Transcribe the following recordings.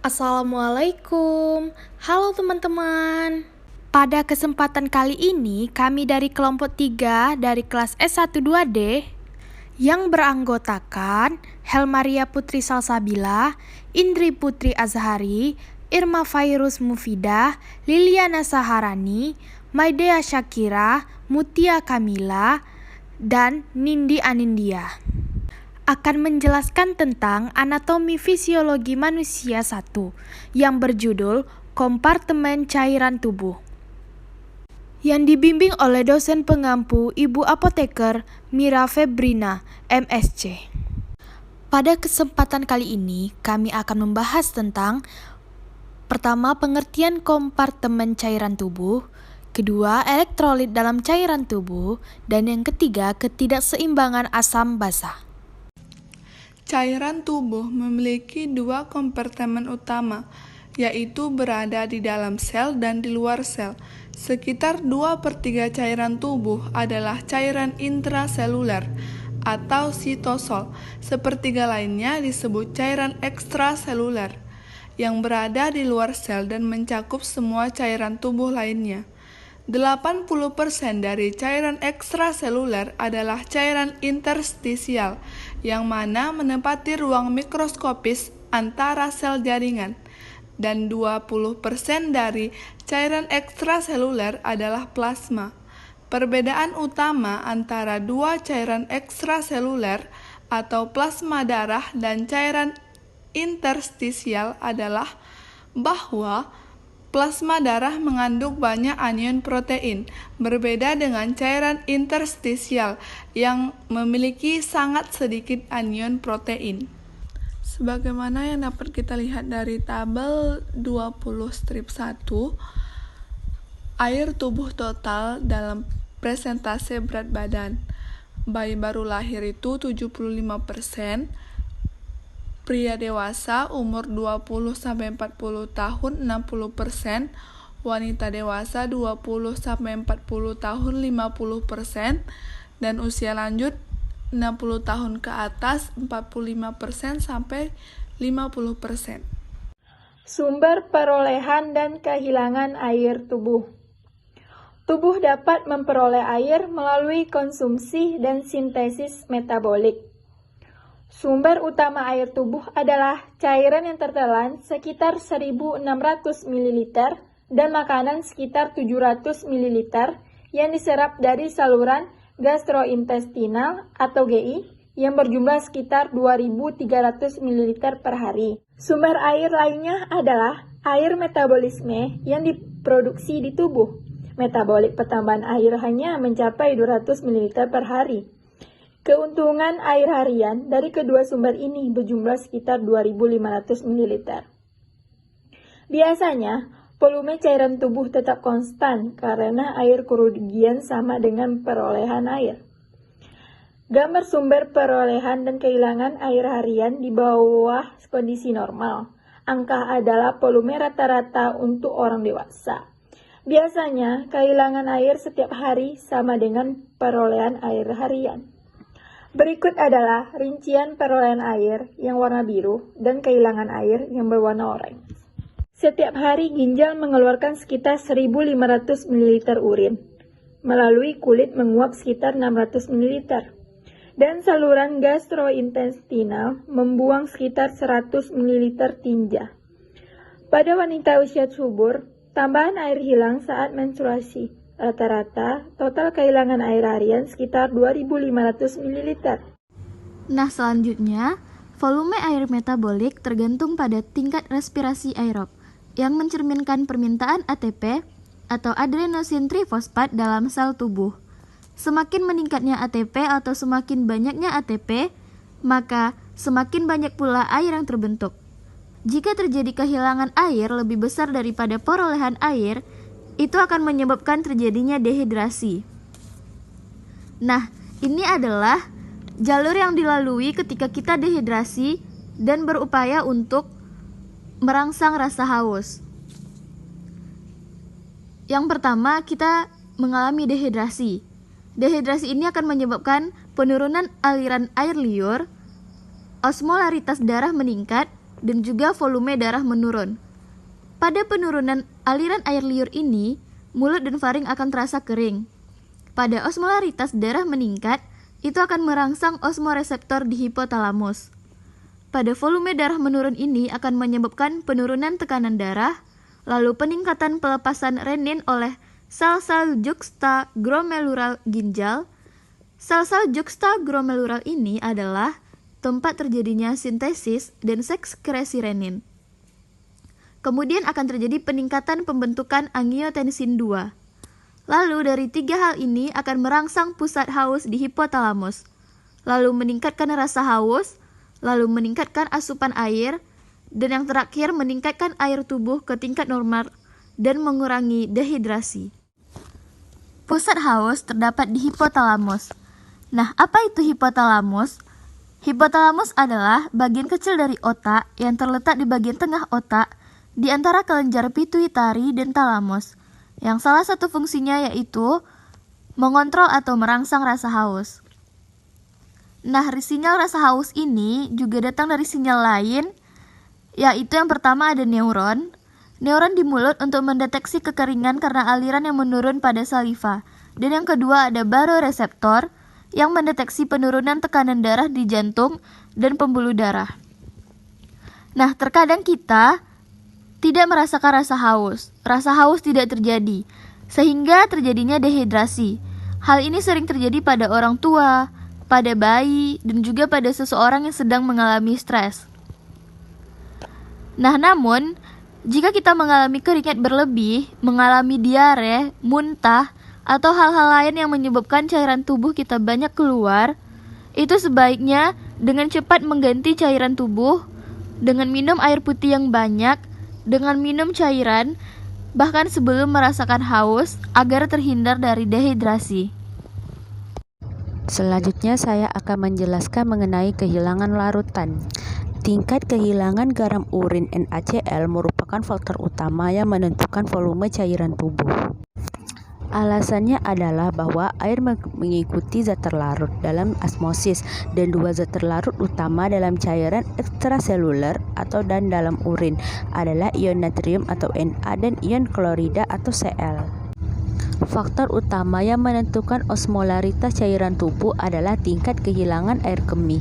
Assalamualaikum. Halo teman-teman. Pada kesempatan kali ini, kami dari kelompok 3 dari kelas S12D yang beranggotakan Helmaria Putri Salsabila, Indri Putri Azhari, Irma Fairuz Mufidah, Liliana Saharani, Maidea Syakira, Mutia Kamila, dan Nindi Anindya akan menjelaskan tentang anatomi fisiologi manusia 1 yang berjudul Kompartemen Cairan Tubuh yang dibimbing oleh dosen pengampu Ibu Apoteker Mira Febrina, MSc. Pada kesempatan kali ini, kami akan membahas tentang pertama, pengertian kompartemen cairan tubuh, kedua, elektrolit dalam cairan tubuh, dan yang ketiga, ketidakseimbangan asam basa. Cairan tubuh memiliki dua kompartemen utama, yaitu berada di dalam sel dan di luar sel. Sekitar 2/3 cairan tubuh adalah cairan intraseluler atau sitosol. Sepertiga lainnya disebut cairan ekstraseluler, yang berada di luar sel dan mencakup semua cairan tubuh lainnya. 80% dari cairan ekstraseluler adalah cairan interstisial, yang mana menempati ruang mikroskopis antara sel jaringan, dan 20% dari cairan ekstraseluler adalah plasma. Perbedaan utama antara dua cairan ekstraseluler atau plasma darah dan cairan interstisial adalah bahwa plasma darah mengandung banyak anion protein, berbeda dengan cairan interstisial yang memiliki sangat sedikit anion protein. Sebagaimana yang dapat kita lihat dari tabel 20-1, air tubuh total dalam persentase berat badan. Bayi baru lahir itu 75%, pria dewasa umur 20-40 tahun 60%, wanita dewasa 20-40 tahun 50%, dan usia lanjut 60 tahun ke atas 45% sampai 50%. Sumber perolehan dan kehilangan air tubuh. Tubuh dapat memperoleh air melalui konsumsi dan sintesis metabolik. Sumber utama air tubuh adalah cairan yang tertelan sekitar 1.600 ml dan makanan sekitar 700 ml yang diserap dari saluran gastrointestinal atau GI yang berjumlah sekitar 2.300 ml per hari. Sumber air lainnya adalah air metabolisme yang diproduksi di tubuh. Metabolik pertambahan air hanya mencapai 200 ml per hari. Keuntungan air harian dari kedua sumber ini berjumlah sekitar 2.500 ml. Biasanya, volume cairan tubuh tetap konstan karena air kerugian sama dengan perolehan air. Gambar sumber perolehan dan kehilangan air harian di bawah kondisi normal. Angka adalah volume rata-rata untuk orang dewasa. Biasanya, kehilangan air setiap hari sama dengan perolehan air harian. Berikut adalah rincian perolehan air yang warna biru dan kehilangan air yang berwarna oranye. Setiap hari ginjal mengeluarkan sekitar 1.500 ml urin, melalui kulit menguap sekitar 600 ml, dan saluran gastrointestinal membuang sekitar 100 ml tinja. Pada wanita usia subur, tambahan air hilang saat menstruasi. Rata-rata, total kehilangan air harian sekitar 2.500 ml. Nah, selanjutnya, volume air metabolik tergantung pada tingkat respirasi aerob, yang mencerminkan permintaan ATP atau adenosin trifosfat dalam sel tubuh. Semakin meningkatnya ATP atau semakin banyaknya ATP, maka semakin banyak pula air yang terbentuk. Jika terjadi kehilangan air lebih besar daripada perolehan air, itu akan menyebabkan terjadinya dehidrasi. Nah, ini adalah jalur yang dilalui ketika kita dehidrasi dan berupaya untuk merangsang rasa haus. Yang pertama, kita mengalami dehidrasi. Dehidrasi ini akan menyebabkan penurunan aliran air liur, osmolaritas darah meningkat, dan juga volume darah menurun. Pada penurunan aliran air liur ini, mulut dan faring akan terasa kering. Pada osmolaritas darah meningkat, itu akan merangsang osmoreseptor di hipotalamus. Pada volume darah menurun ini akan menyebabkan penurunan tekanan darah, lalu peningkatan pelepasan renin oleh sel-sel juxtaglomerular ginjal. Sel-sel juxtaglomerular ini adalah tempat terjadinya sintesis dan sekresi renin. Kemudian akan terjadi peningkatan pembentukan angiotensin II. Lalu dari tiga hal ini akan merangsang pusat haus di hipotalamus, lalu meningkatkan rasa haus, lalu meningkatkan asupan air, dan yang terakhir meningkatkan air tubuh ke tingkat normal dan mengurangi dehidrasi. Pusat haus terdapat di hipotalamus. Nah, apa itu hipotalamus? Hipotalamus adalah bagian kecil dari otak yang terletak di bagian tengah otak di antara kelenjar pituitari dan talamus, yang salah satu fungsinya yaitu mengontrol atau merangsang rasa haus. Nah, sinyal rasa haus ini juga datang dari sinyal lain, yaitu yang pertama ada neuron. Neuron di mulut untuk mendeteksi kekeringan karena aliran yang menurun pada saliva. Dan yang kedua ada baroreseptor yang mendeteksi penurunan tekanan darah di jantung dan pembuluh darah. Nah, terkadang kita tidak merasakan rasa haus. Rasa haus tidak terjadi, sehingga terjadinya dehidrasi. Hal ini sering terjadi pada orang tua, pada bayi, dan juga pada seseorang yang sedang mengalami stres. Nah, namun, jika kita mengalami keringat berlebih, mengalami diare, muntah, atau hal-hal lain yang menyebabkan cairan tubuh kita banyak keluar, itu sebaiknya dengan cepat mengganti cairan tubuh dengan minum air putih yang banyak, dengan minum cairan, bahkan sebelum merasakan haus agar terhindar dari dehidrasi. Selanjutnya saya akan menjelaskan mengenai kehilangan larutan. Tingkat kehilangan garam urin NaCl merupakan faktor utama yang menentukan volume cairan tubuh. Alasannya adalah bahwa air mengikuti zat terlarut dalam osmosis dan dua zat terlarut utama dalam cairan ekstraseluler atau dan dalam urin adalah ion natrium atau Na dan ion klorida atau Cl. Faktor utama yang menentukan osmolaritas cairan tubuh adalah tingkat kehilangan air kemih.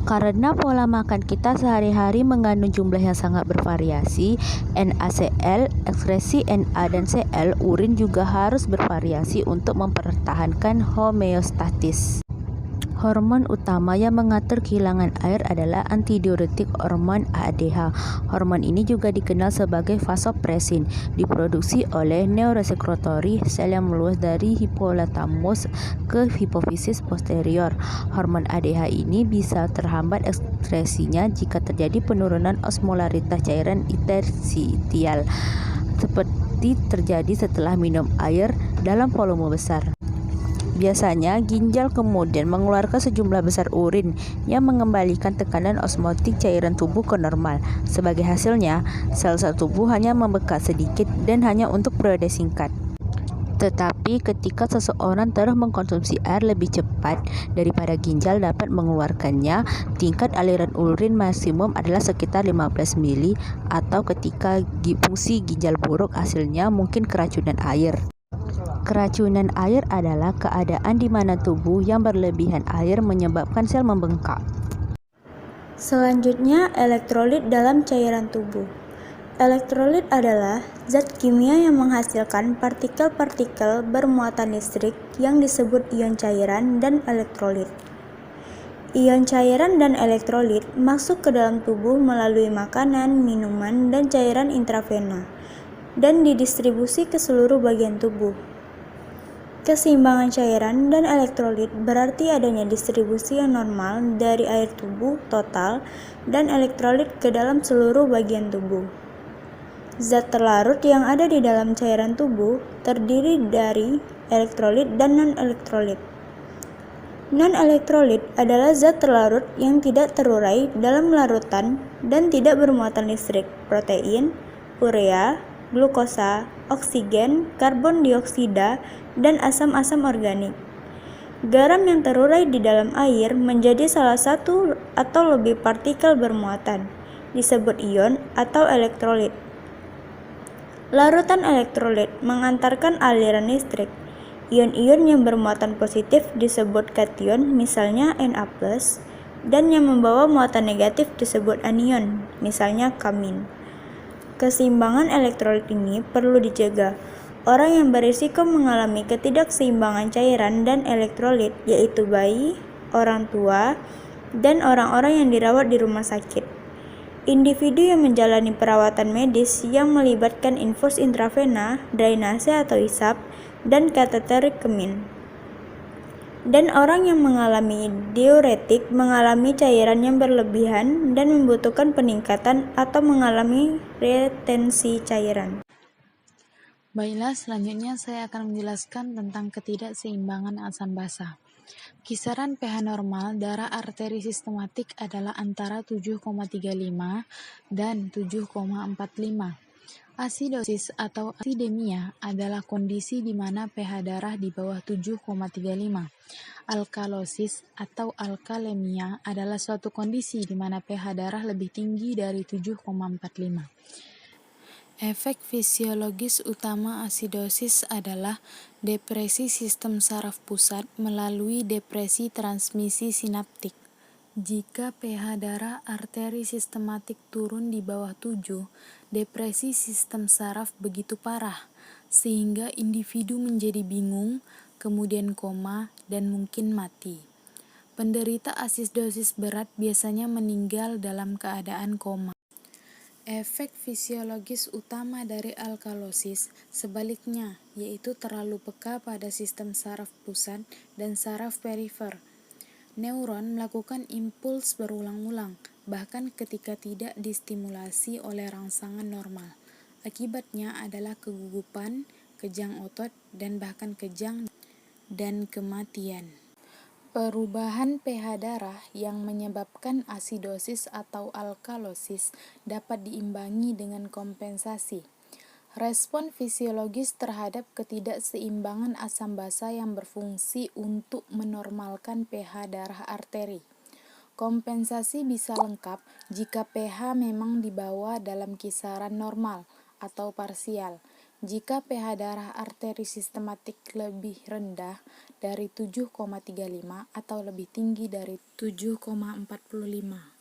Karena pola makan kita sehari-hari mengandung jumlah yang sangat bervariasi, NaCl, ekskresi Na dan Cl, urin juga harus bervariasi untuk mempertahankan homeostatis. Hormon utama yang mengatur kehilangan air adalah antidiuretik hormon ADH. Hormon ini juga dikenal sebagai vasopresin, diproduksi oleh neurosekretori sel yang meluas dari hipotalamus ke hipofisis posterior. Hormon ADH ini bisa terhambat ekskresinya jika terjadi penurunan osmolaritas cairan interstitial, seperti terjadi setelah minum air dalam volume besar. Biasanya, ginjal kemudian mengeluarkan sejumlah besar urin yang mengembalikan tekanan osmotik cairan tubuh ke normal. Sebagai hasilnya, sel-sel tubuh hanya membekas sedikit dan hanya untuk periode singkat. Tetapi ketika seseorang terus mengkonsumsi air lebih cepat daripada ginjal dapat mengeluarkannya, tingkat aliran urin maksimum adalah sekitar 15 mili, atau ketika fungsi ginjal buruk hasilnya mungkin keracunan air. Keracunan air adalah keadaan di mana tubuh yang berlebihan air menyebabkan sel membengkak. Selanjutnya, elektrolit dalam cairan tubuh. Elektrolit adalah zat kimia yang menghasilkan partikel-partikel bermuatan listrik yang disebut ion cairan dan elektrolit. Ion cairan dan elektrolit masuk ke dalam tubuh melalui makanan, minuman, dan cairan intravena, dan didistribusi ke seluruh bagian tubuh. Keseimbangan cairan dan elektrolit berarti adanya distribusi yang normal dari air tubuh total dan elektrolit ke dalam seluruh bagian tubuh. Zat terlarut yang ada di dalam cairan tubuh terdiri dari elektrolit dan non-elektrolit. Non-elektrolit adalah zat terlarut yang tidak terurai dalam larutan dan tidak bermuatan listrik, protein, urea, glukosa, oksigen, karbon dioksida, dan asam-asam organik. Garam yang terurai di dalam air menjadi salah satu atau lebih partikel bermuatan, disebut ion atau elektrolit. Larutan elektrolit mengantarkan aliran listrik. Ion-ion yang bermuatan positif disebut kation, misalnya Na+, dan yang membawa muatan negatif disebut anion, misalnya kamin. Keseimbangan elektrolit ini perlu dijaga. Orang yang berisiko mengalami ketidakseimbangan cairan dan elektrolit yaitu bayi, orang tua, dan orang-orang yang dirawat di rumah sakit. Individu yang menjalani perawatan medis yang melibatkan infus intravena, drainase atau isap, dan kateter kemin. Dan orang yang mengalami diuretik mengalami cairan yang berlebihan dan membutuhkan peningkatan atau mengalami retensi cairan. Baiklah, selanjutnya saya akan menjelaskan tentang ketidakseimbangan asam basa. Kisaran pH normal darah arteri sistematik adalah antara 7,35 dan 7,45. Asidosis atau asidemia adalah kondisi di mana pH darah di bawah 7,35. Alkalosis atau alkalemia adalah suatu kondisi di mana pH darah lebih tinggi dari 7,45. Efek fisiologis utama asidosis adalah depresi sistem saraf pusat melalui depresi transmisi sinaptik. Jika pH darah arteri sistematik turun di bawah 7, depresi sistem saraf begitu parah, sehingga individu menjadi bingung, kemudian koma, dan mungkin mati. Penderita asidosis berat biasanya meninggal dalam keadaan koma. Efek fisiologis utama dari alkalosis sebaliknya, yaitu terlalu peka pada sistem saraf pusat dan saraf perifer. Neuron melakukan impuls berulang-ulang, bahkan ketika tidak distimulasi oleh rangsangan normal. Akibatnya adalah kegugupan, kejang otot, dan bahkan kejang dan kematian. Perubahan pH darah yang menyebabkan asidosis atau alkalosis dapat diimbangi dengan kompensasi. Respon fisiologis terhadap ketidakseimbangan asam basa yang berfungsi untuk menormalkan pH darah arteri. Kompensasi bisa lengkap jika pH memang di bawah dalam kisaran normal atau parsial. Jika pH darah arteri sistematik lebih rendah dari 7,35 atau lebih tinggi dari 7,45.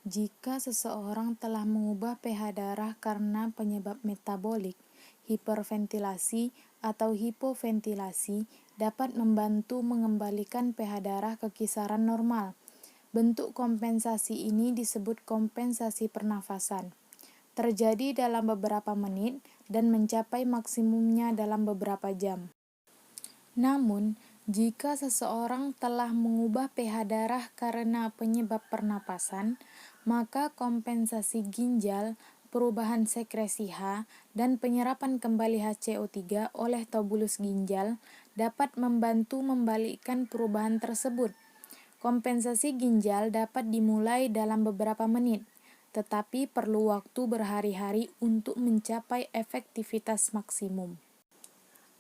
Jika seseorang telah mengubah pH darah karena penyebab metabolik, hiperventilasi atau hipoventilasi dapat membantu mengembalikan pH darah ke kisaran normal. Bentuk kompensasi ini disebut kompensasi pernafasan. Terjadi dalam beberapa menit dan mencapai maksimumnya dalam beberapa jam. Namun, jika seseorang telah mengubah pH darah karena penyebab pernapasan, maka kompensasi ginjal, perubahan sekresi H, dan penyerapan kembali HCO3 oleh tubulus ginjal dapat membantu membalikkan perubahan tersebut. Kompensasi ginjal dapat dimulai dalam beberapa menit, tetapi perlu waktu berhari-hari untuk mencapai efektivitas maksimum.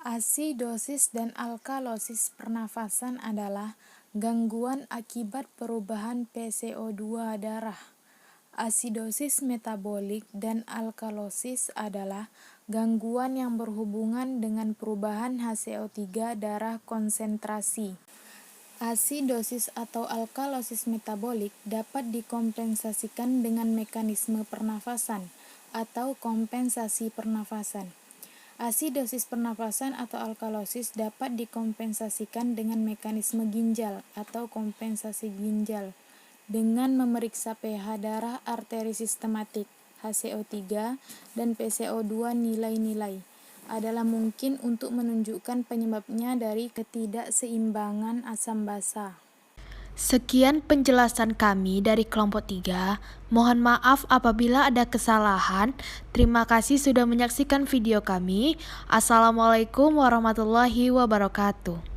Asidosis dan alkalosis pernafasan adalah gangguan akibat perubahan PCO2 darah. Asidosis metabolik dan alkalosis adalah gangguan yang berhubungan dengan perubahan HCO3 darah konsentrasi. Asidosis atau alkalosis metabolik dapat dikompensasikan dengan mekanisme pernafasan atau kompensasi pernafasan. Asidosis pernafasan atau alkalosis dapat dikompensasikan dengan mekanisme ginjal atau kompensasi ginjal dengan memeriksa pH darah arteri sistematik, HCO3, dan PCO2 nilai-nilai. Adalah mungkin untuk menunjukkan penyebabnya dari ketidakseimbangan asam basa. Sekian penjelasan kami dari kelompok 3. Mohon maaf apabila ada kesalahan. Terima kasih sudah menyaksikan video kami. Assalamualaikum warahmatullahi wabarakatuh.